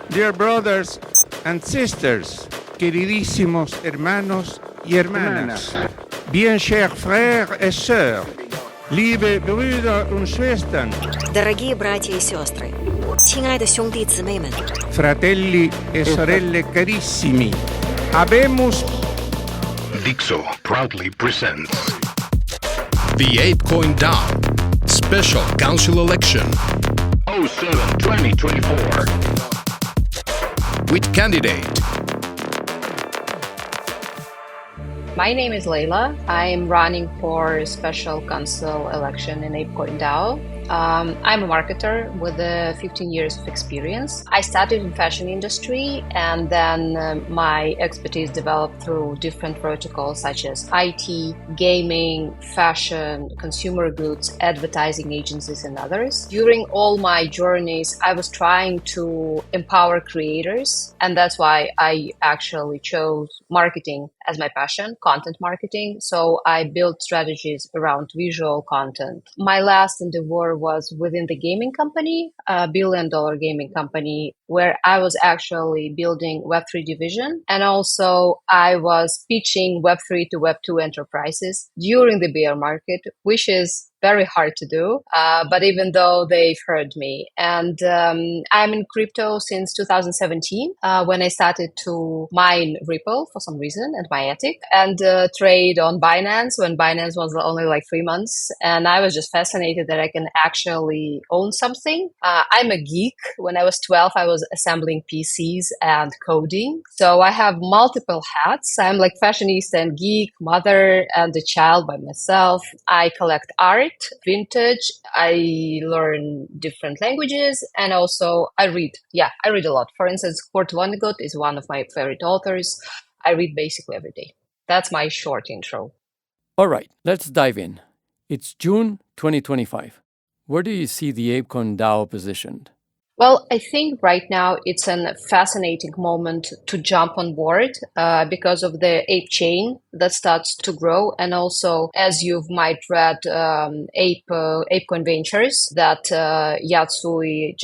Dear brothers and sisters, queridísimos hermanos y hermanas, bien chers frères et sœurs, liebe Brüder und Schwestern, Дорогие братья и сестры, 亲爱的兄弟姊妹们， fratelli e sorelle carissimi, habemus Dixo proudly presents the ApeCoin DAO Special Council Election 07-2024 with candidate My name is Leila. I'm running for special council election in ApeCoin DAO. I'm a marketer with 15 years of experience. I started in fashion industry, and then my expertise developed through different verticals such as IT, gaming, fashion, consumer goods, advertising agencies, and others. During all my journeys, I was trying to empower creators, and that's why I actually chose marketing as my passion, content marketing. So I built strategies around visual content. My last endeavor was within the gaming company, a billion-dollar gaming company, where I was actually building Web3 division. And also I was pitching Web3 to Web2 enterprises during the bear market, which is very hard to do, but even though they've heard me. And I'm in crypto since 2017, when I started to mine Ripple for some reason and Myetic, and trade on Binance when Binance was only like 3 months. And I was just fascinated that I can actually own something. I'm a geek. When I was 12, I was assembling PCs and coding. So I have multiple hats. I'm like fashionista and geek, mother and a child by myself. I collect art, vintage. I learn different languages, and also I read. Yeah, I read a lot. For instance, Kurt Vonnegut is one of my favorite authors. I read basically every day. That's my short intro. All right, let's dive in. It's June 2025. Where do you see the ApeCoin DAO positioned? Well, I think right now it's a fascinating moment to jump on board because of the Ape chain that starts to grow. And also, as you might read, ApeCoin Ventures that Yatsui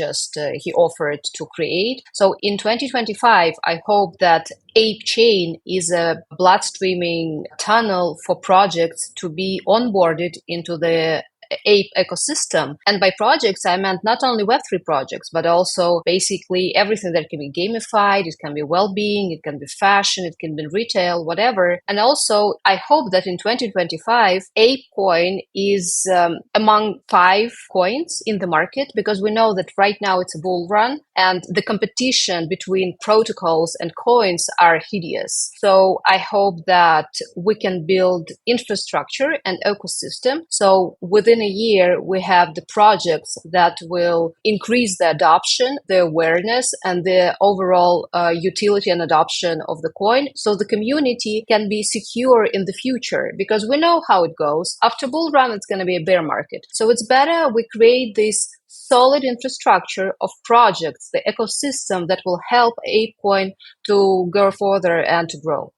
he offered to create. So in 2025, I hope that Ape chain is a bloodstreaming tunnel for projects to be onboarded into the Ape ecosystem. And by projects, I meant not only Web3 projects, but also basically everything that can be gamified. It can be well-being, it can be fashion, it can be retail, whatever. And also, I hope that in 2025, ApeCoin is among 5 coins in the market, because we know that right now it's a bull run and the competition between protocols and coins are hideous. So I hope that we can build infrastructure and ecosystem. So within a year, we have the projects that will increase the adoption, the awareness, and the overall utility and adoption of the coin. So the community can be secure in the future, because we know how it goes. After bull run, it's going to be a bear market. So it's better we create this solid infrastructure of projects, the ecosystem that will help ApeCoin to go further and to grow.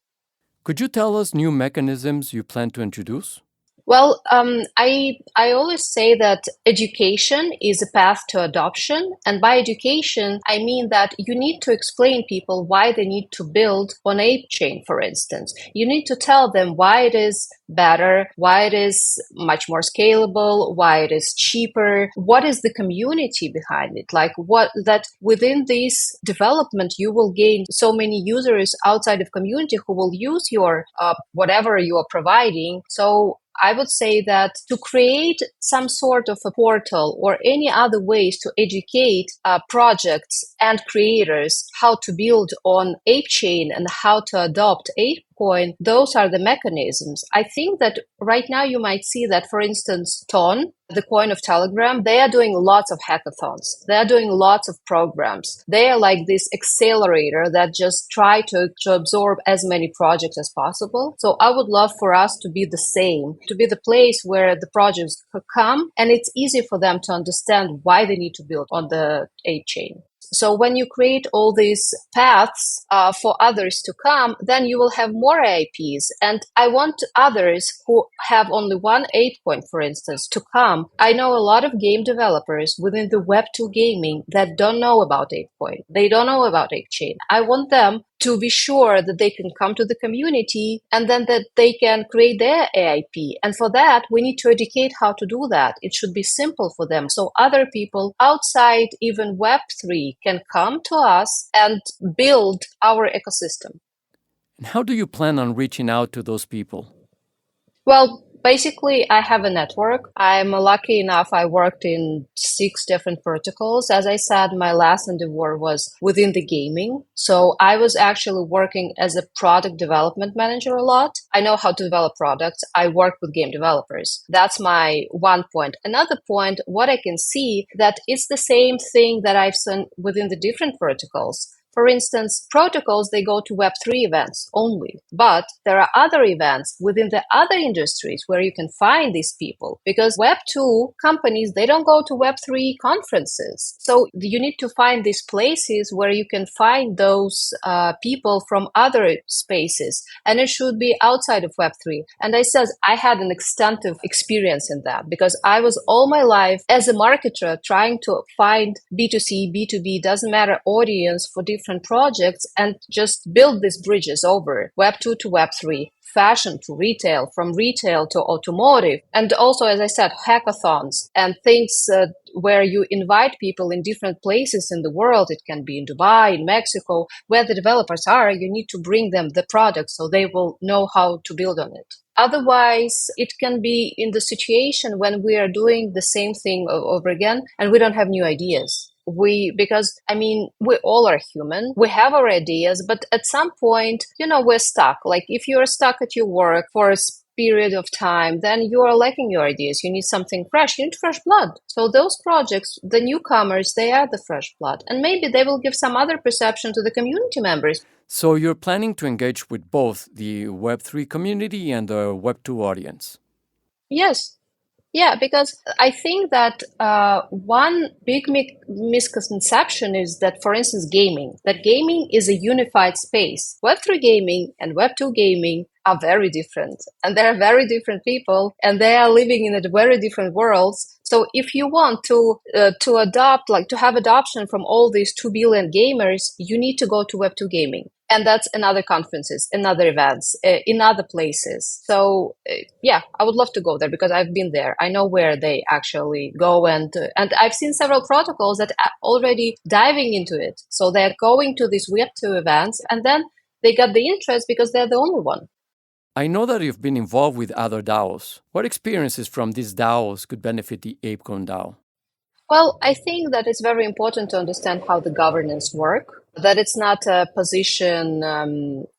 Could you tell us new mechanisms you plan to introduce? Well, I always say that education is a path to adoption. And by education, I mean that you need to explain people why they need to build on ApeChain, for instance. You need to tell them why it is better, why it is much more scalable, why it is cheaper, what is the community behind it, like what that within this development you will gain so many users outside of community who will use your whatever you are providing. So I would say that to create some sort of a portal or any other ways to educate projects and creators how to build on ApeChain and how to adopt ApeCoin, those are the mechanisms. I think that right now you might see that, for instance, Ton, the coin of Telegram, they are doing lots of hackathons. They are doing lots of programs. They are like this accelerator that just try to absorb as many projects as possible. So I would love for us to be the same, to be the place where the projects could come and it's easy for them to understand why they need to build on the ApeChain. So when you create all these paths for others to come, then you will have more AIPs. And I want others who have only one ApeCoin, for instance, to come. I know a lot of game developers within the Web2 gaming that don't know about ApeCoin. They don't know about ApeChain. I want them to be sure that they can come to the community and then that they can create their AIP. And for that, we need to educate how to do that. It should be simple for them. So other people outside even Web3 can come to us and build our ecosystem. And how do you plan on reaching out to those people? Well, basically, I have a network. I'm lucky enough, I worked in 6 different verticals. As I said, my last endeavor was within the gaming. So I was actually working as a product development manager a lot. I know how to develop products. I work with game developers. That's my one point. Another point, what I can see, that it's the same thing that I've seen within the different verticals. For instance, protocols, they go to Web3 events only, but there are other events within the other industries where you can find these people, because Web2 companies, they don't go to Web3 conferences. So you need to find these places where you can find those people from other spaces, and it should be outside of Web3. And I said I had an extensive experience in that because I was all my life as a marketer trying to find B2C, B2B, doesn't matter, audience for different projects and just build these bridges over Web2 to Web3, fashion to retail, from retail to automotive. And also, as I said, hackathons and things where you invite people in different places in the world. It can be in Dubai, in Mexico, where the developers are. You need to bring them the product so they will know how to build on it. Otherwise, it can be in the situation when we are doing the same thing over again and we don't have new ideas. Because we all are human. We have our ideas, but at some point, we're stuck. Like if you're stuck at your work for a period of time, then you are lacking your ideas. You need something fresh. You need fresh blood. So those projects, the newcomers, they are the fresh blood. And maybe they will give some other perception to the community members. So you're planning to engage with both the Web3 community and the Web2 audience? Yes. Yeah, because I think that one big misconception is that, for instance, that gaming is a unified space. Web3 gaming and Web2 gaming are very different, and they are very different people, and they are living in very different worlds. So if you want to adopt, to have adoption from all these 2 billion gamers, you need to go to Web2 gaming. And that's in other conferences, in other events, in other places. So I would love to go there because I've been there. I know where they actually go, and I've seen several protocols that are already diving into it. So they're going to these Web2 events, and then they got the interest because they're the only one. I know that you've been involved with other DAOs. What experiences from these DAOs could benefit the ApeCoin DAO? Well, I think that it's very important to understand how the governance work, that it's not a position,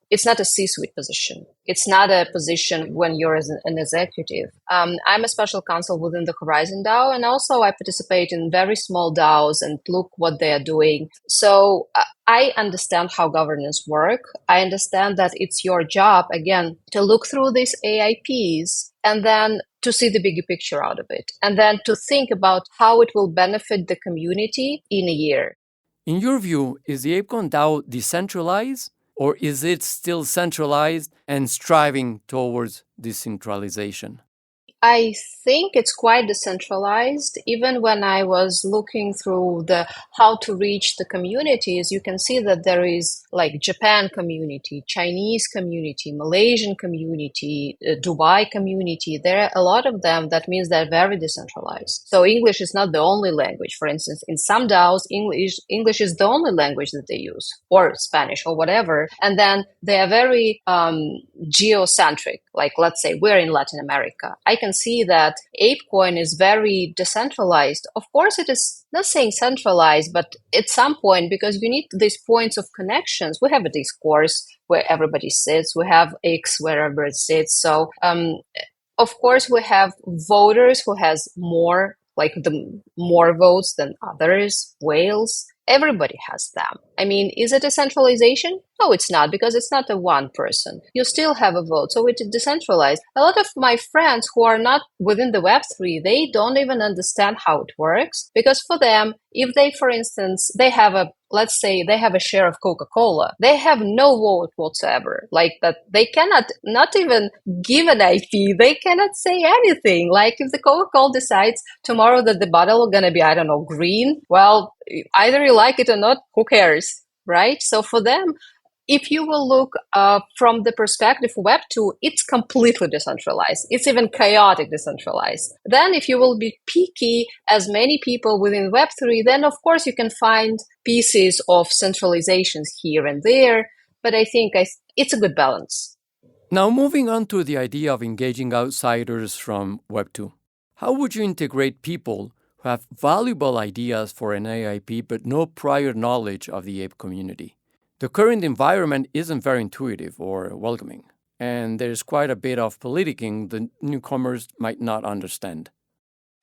it's not a C-suite position. It's not a position when you're an executive. I'm a special counsel within the Horizon DAO, and also I participate in very small DAOs and look what they are doing. So I understand how governance work. I understand that it's your job, again, to look through these AIPs and then to see the bigger picture out of it, and then to think about how it will benefit the community in a year. In your view, is the ApeCoin DAO decentralized, or is it still centralized and striving towards decentralization? I think it's quite decentralized. Even when I was looking through how to reach the communities, you can see that there is Japan community, Chinese community, Malaysian community, Dubai community. There are a lot of them. That means they're very decentralized. So English is not the only language. For instance, in some DAOs, English is the only language that they use, or Spanish or whatever. And then they are very geocentric. Let's say we're in Latin America. I can see that ApeCoin is very decentralized. Of course, it is not saying centralized, but at some point, because you need these points of connections. We have a discourse where everybody sits. We have X wherever it sits. So, of course, we have voters who has more votes than others, whales. Everybody has them. Is it a centralization? No, it's not, because it's not a one person. You still have a vote. So it's decentralized. A lot of my friends who are not within the Web3, they don't even understand how it works, because for them, if they, for instance, let's say they have a share of Coca-Cola, they have no vote whatsoever. Like that, they cannot not even give an IP. They cannot say anything. Like if the Coca-Cola decides tomorrow that the bottle is going to be, I don't know, green, well, either you like it or not, who cares, right? So for them, if you will look from the perspective of Web2, it's completely decentralized. It's even chaotic decentralized. Then if you will be picky, as many people within Web3, then of course you can find pieces of centralizations here and there. But I think it's a good balance. Now, moving on to the idea of engaging outsiders from Web2. How would you integrate people who have valuable ideas for an AIP but no prior knowledge of the ape community? The current environment isn't very intuitive or welcoming, and there's quite a bit of politicking the newcomers might not understand.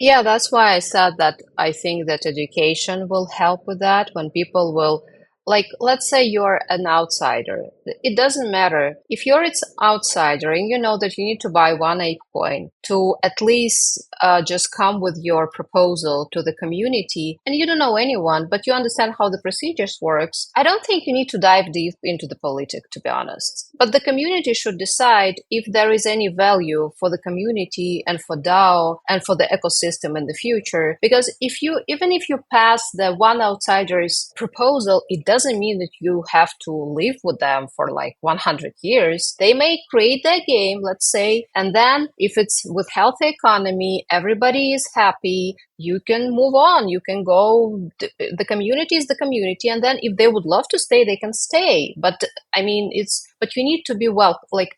Yeah, that's why I said that I think that education will help with that. When people will, like, let's say you're an outsider. It doesn't matter. If you're an outsider and you know that you need to buy one ApeCoin to at least just come with your proposal to the community, and you don't know anyone, but you understand how the procedures works, I don't think you need to dive deep into the politics, to be honest. But the community should decide if there is any value for the community and for DAO and for the ecosystem in the future. Because even if you pass the one outsider's proposal, it doesn't mean that you have to live with them for like 100 years. They may create their game, let's say, and then if it's with healthy economy, everybody is happy, you can move on, you can go, the community is the community, and then if they would love to stay, they can stay. But I mean, but you need to be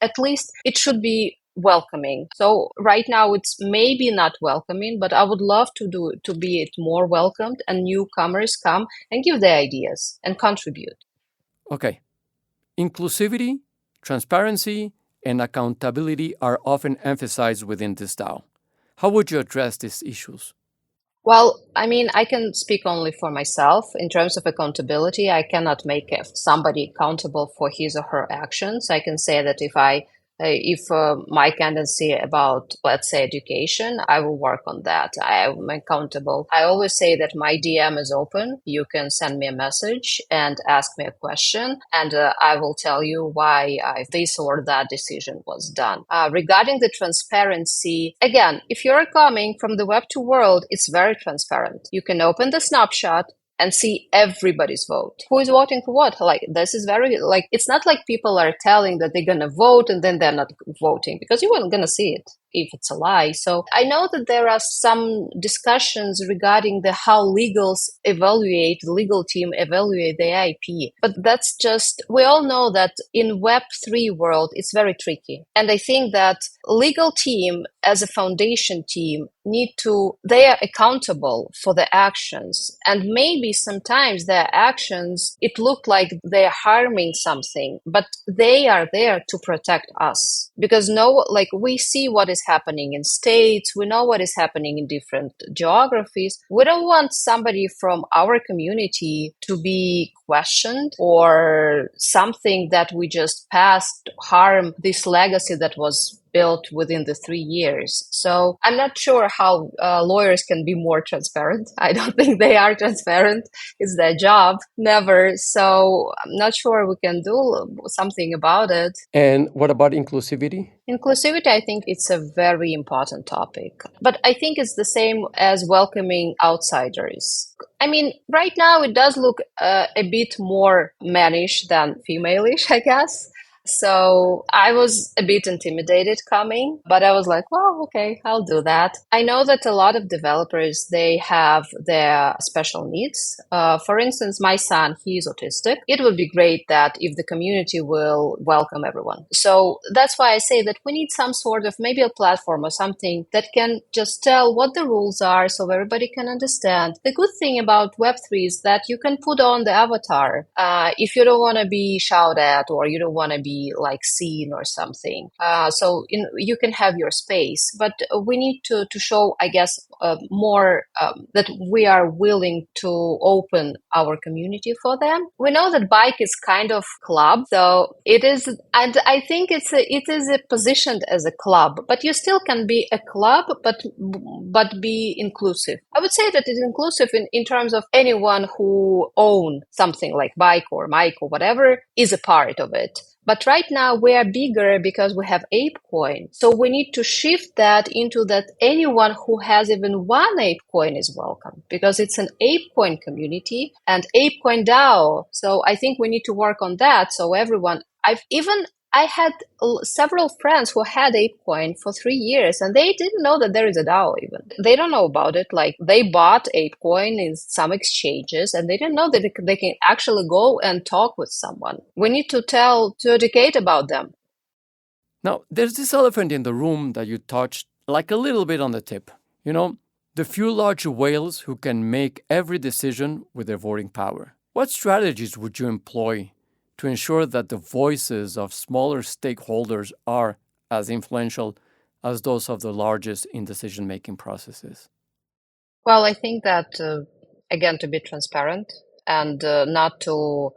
at least it should be welcoming. So right now it's maybe not welcoming, but I would love to be it more welcomed, and newcomers come and give their ideas and contribute. Okay. Inclusivity, transparency, and accountability are often emphasized within this DAO. How would you address these issues? Well, I mean, I can speak only for myself. In terms of accountability, I cannot make somebody accountable for his or her actions. I can say that if my candidacy about, let's say, education, I will work on that. I am accountable. I always say that my DM is open. You can send me a message and ask me a question, and I will tell you why this or that decision was done. Regarding the transparency, again, if you're coming from the Web2 world, it's very transparent. You can open the snapshot and see everybody's vote. Who is voting for what? Like, this is very, like, it's not like people are telling that they're going to vote and then they're not voting, because you weren't going to see it if it's a lie. So I know that there are some discussions regarding how legal team evaluate the IP. But that's just, we all know that in Web3 world, it's very tricky. And I think that legal team as a foundation team they are accountable for the actions. And maybe sometimes their actions, it looked like they're harming something, but they are there to protect us. Because we see what is happening in states, we know what is happening in different geographies. We don't want somebody from our community to be questioned or something that we just passed harm this legacy that was built within the 3 years. So I'm not sure how lawyers can be more transparent. I don't think they are transparent. It's their job. Never. So I'm not sure we can do something about it. And what about inclusivity? Inclusivity, I think it's a very important topic. But I think it's the same as welcoming outsiders. I mean, right now it does look a bit more mannish than female-ish, I guess. So I was a bit intimidated coming, but I was like, well, okay, I'll do that. I know that a lot of developers, they have their special needs. For instance, my son, he is autistic. It would be great that if the community will welcome everyone. So that's why I say that we need some sort of maybe a platform or something that can just tell what the rules are so everybody can understand. The good thing about Web3 is that you can put on the avatar. If you don't want to be shouted at or you don't want to be be like seen or something. So you can have your space, but we need to show, I guess, more that we are willing to open our community for them. We know that bike is kind of club, so it is, and I think it is positioned as a club, but you still can be a club, but be inclusive. I would say that it's inclusive in terms of anyone who own something like bike or mic or whatever is a part of it. But right now we are bigger because we have ApeCoin. So we need to shift that into that anyone who has even one ApeCoin is welcome, because it's an ApeCoin community and ApeCoin DAO. So I think we need to work on that. So everyone, I had several friends who had ApeCoin for 3 years and they didn't know that there is a DAO even. They don't know about it. Like, they bought ApeCoin in some exchanges and they didn't know that they can actually go and talk with someone. We need to educate about them. Now, there's this elephant in the room that you touched like a little bit on the tip. You know, the few large whales who can make every decision with their voting power. What strategies would you employ to ensure that the voices of smaller stakeholders are as influential as those of the largest in decision-making processes? Well, I think that, again, to be transparent and not to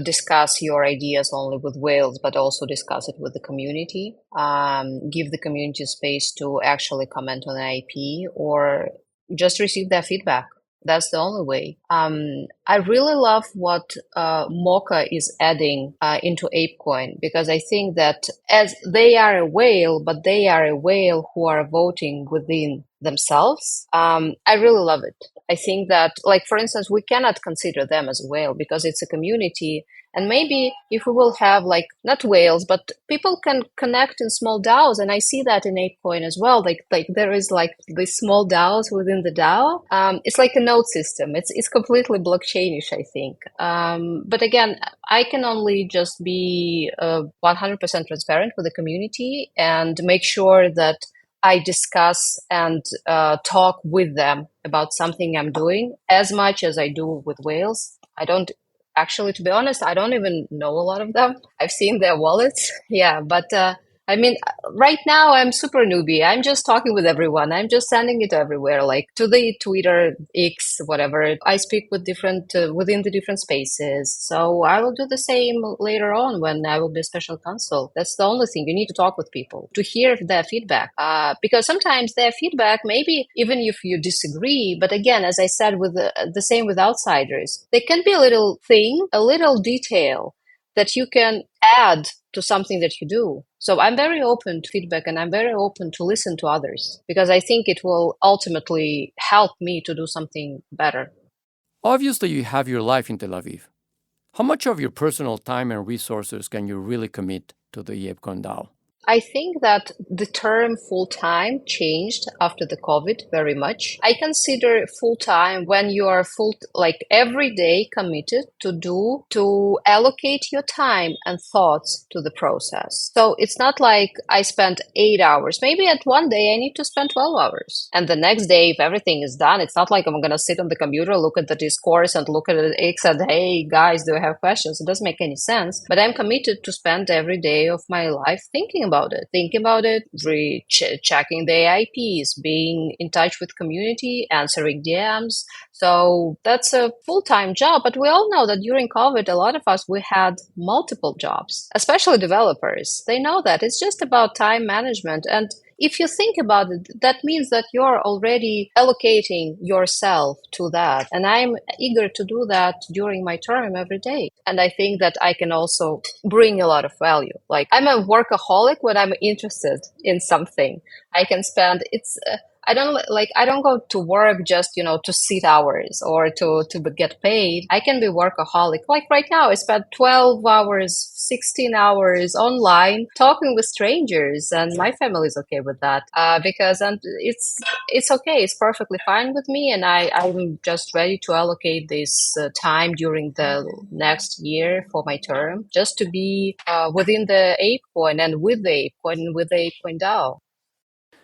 discuss your ideas only with whales, but also discuss it with the community. Give the community space to actually comment on an IP or just receive their feedback. That's the only way. I really love what Mocha is adding into ApeCoin, because I think that as they are a whale, but they are a whale who are voting within themselves. I really love it. I think that, like, for instance, we cannot consider them as a whale because it's a community. And maybe if we will have, like, not whales, but people can connect in small DAOs. And I see that in ApeCoin as well. Like there is like these small DAOs within the DAO. It's like a node system. It's completely blockchainish, I think. But again, I can only just be 100% transparent with the community and make sure that I discuss and talk with them about something I'm doing as much as I do with whales. I don't actually, to be honest, I don't even know a lot of them. I've seen their wallets. Yeah, but I mean, right now I'm super newbie. I'm just talking with everyone. I'm just sending it everywhere, like to the Twitter, X, whatever. I speak with different within the different spaces. So I will do the same later on when I will be special counsel. That's the only thing. You need to talk with people to hear their feedback, because sometimes their feedback, maybe even if you disagree, but again, as I said, with the same with outsiders, there can be a little thing, a little detail that you can add to something that you do. So I'm very open to feedback and I'm very open to listen to others, because I think it will ultimately help me to do something better. Obviously, you have your life in Tel Aviv. How much of your personal time and resources can you really commit to the ApeCoin DAO? I think that the term full-time changed after the COVID very much. I consider full-time when you are like every day committed to allocate your time and thoughts to the process. So it's not like I spent 8 hours. Maybe at one day I need to spend 12 hours. And the next day, if everything is done, it's not like I'm going to sit on the computer, look at the discourse and look at the X and, hey, guys, do I have questions? It doesn't make any sense. But I'm committed to spend every day of my life thinking about it, checking the AIPs, being in touch with community, answering DMs. So that's a full-time job. But we all know that during COVID, a lot of us, we had multiple jobs, especially developers. They know that it's just about time management. And if you think about it, that means that you're already allocating yourself to that. And I'm eager to do that during my term every day. And I think that I can also bring a lot of value. Like, I'm a workaholic when I'm interested in something. I can spend, I don't go to work just, to sit hours or to get paid. I can be workaholic. Like right now, I spent 12 hours, 16 hours online talking with strangers, and my family is okay with that because it's okay. It's perfectly fine with me, and I'm just ready to allocate this time during the next year for my term just to be within the ApeCoin and with the ApeCoin and with the ApeCoin DAO.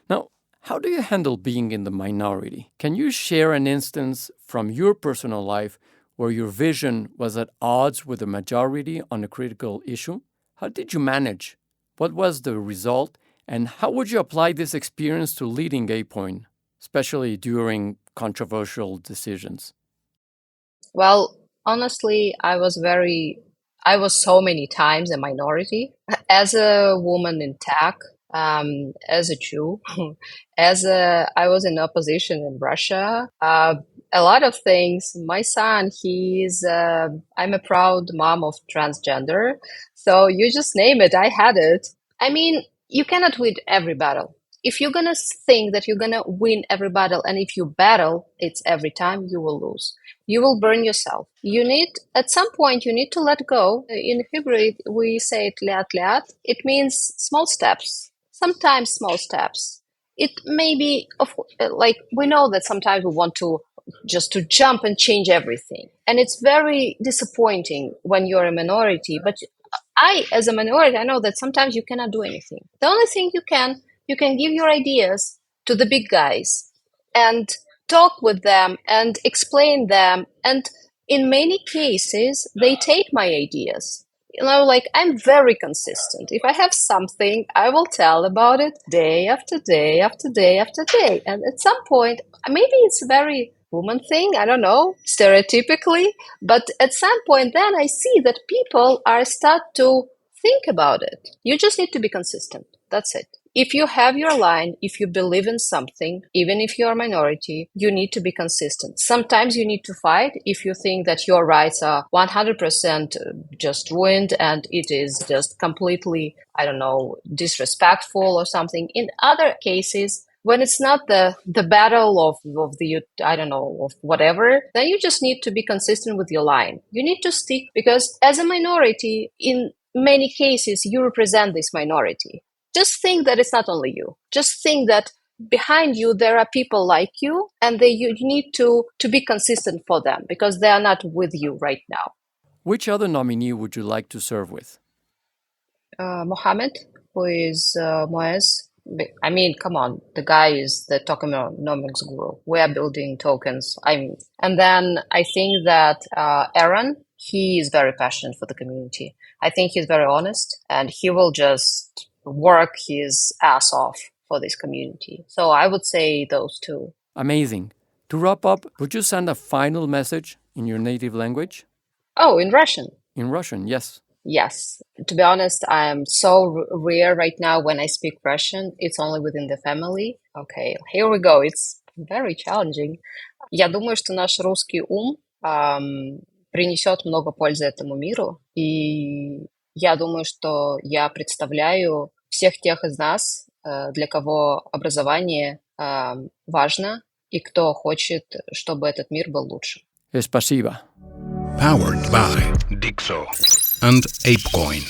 Now, how do you handle being in the minority? Can you share an instance from your personal life where your vision was at odds with the majority on a critical issue? How did you manage? What was the result? And how would you apply this experience to leading ApeCoin, especially during controversial decisions? Well, honestly, I was so many times a minority. As a woman in tech, as a Jew, I was in opposition in Russia. A lot of things. My son, I'm a proud mom of transgender. So you just name it, I had it. I mean, you cannot win every battle. If you're gonna think that you're gonna win every battle, and if you battle, it's every time, you will lose. You will burn yourself. At some point, you need to let go. In Hebrew, we say it leat leat. It means small steps. Sometimes small steps. It may be, like, we know that sometimes we want to jump and change everything. And it's very disappointing when you're a minority. But as a minority, I know that sometimes you cannot do anything. The only thing you can give your ideas to the big guys and talk with them and explain them. And in many cases, they take my ideas. Like, I'm very consistent. If I have something, I will tell about it day after day after day after day. And at some point, maybe it's a very woman thing, I don't know, stereotypically, but at some point then I see that people start to think about it. You just need to be consistent. That's it. If you have your line, if you believe in something, even if you're a minority, you need to be consistent. Sometimes you need to fight if you think that your rights are 100% just ruined and it is just completely, I don't know, disrespectful or something. In other cases, when it's not the battle of the, I don't know, of whatever, then you just need to be consistent with your line. You need to stick, because as a minority, in many cases, you represent this minority. Just think that it's not only you. Just think that behind you, there are people like you, and you need to be consistent for them, because they are not with you right now. Which other nominee would you like to serve with? Mohammed, who is Moez. I mean, come on, the guy is the tokenomics guru. We are building tokens. And then I think that Aaron, he is very passionate for the community. I think he's very honest, and he will just work his ass off for this community. So I would say those two. Amazing. To wrap up, would you send a final message in your native language? Oh, in Russian. In Russian, yes. Yes. To be honest, I am so rare right now when I speak Russian. It's only within the family. Okay, here we go. It's very challenging. Я думаю, что наш русский ум принесет много пользы этому миру. И я думаю, что я представляю всех тех из нас, для кого образование важно и кто хочет, чтобы этот мир был лучше. Спасибо. Powered by Dixo and ApeCoin.